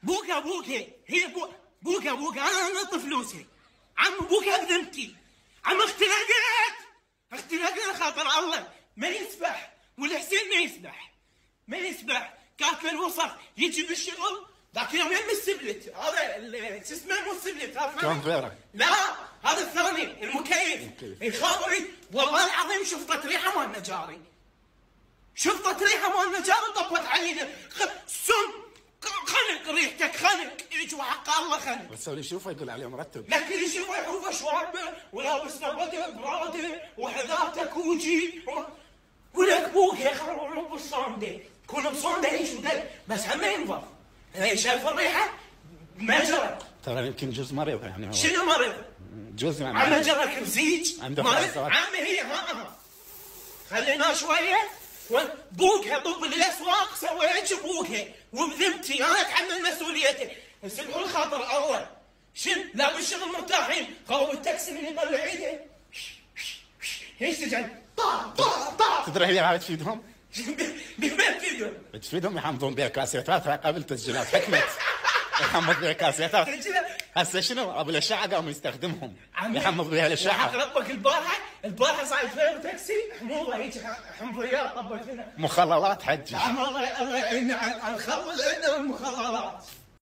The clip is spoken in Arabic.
بوكا هي بوكا انا نط فلوسي. عم بوكا بذمتي. عم اختلاقات خاطر الله ما يسبح، والحسين ما يسبح كاتل الوسط يجي بالشغل ذاك يوم يم السبلت، هذا شو اسمه مو السبلت هذا كم فيرة؟ لا هذا الثاني المكيف يخاطري والله العظيم شفطت ريحه مال نجاري، شفطت ريحه مال نجاري طبت علينا سم خنق ريحتك خنق يجوا حق الله خنق. بس اللي يشوفه يقول عليه مرتب. لكن يشوفه يشوفه شواربه ولابس نبضه براده وحذاء كوجي ولك بوك يا اخي بالصوندي كون بصوندي ايش بس هم ينظف. شايف الريحه ما جرى. ترى يمكن جزء مريض يعني. شنو مريض؟ جزء يعني. عم جرى كمزيج مريض. عمي هي ها خلينا شويه بوكها طب الاسواق سويت بوكها وبذمتي انا اتحمل مسؤوليته. سمحوا الخاطر الله شن لا بالشغل مرتاحين قوم التاكسي من يطلع ايش تجعل طا تدري هي هاي تفيدهم؟ بما تفيدهم؟ تفيدهم يحمضون بها كاسيتات قبل تسجيلات حكمت. يحمض بها كاسيتات. هسه شنو ابو الاشعه قاموا يستخدمهم يحمض بها الاشعه. ربك البارحه صاير فيها تاكسي حموضه هيك حمضيات طبت لنا مخللات حجي. الله يعين على الخلل عندنا المخللات.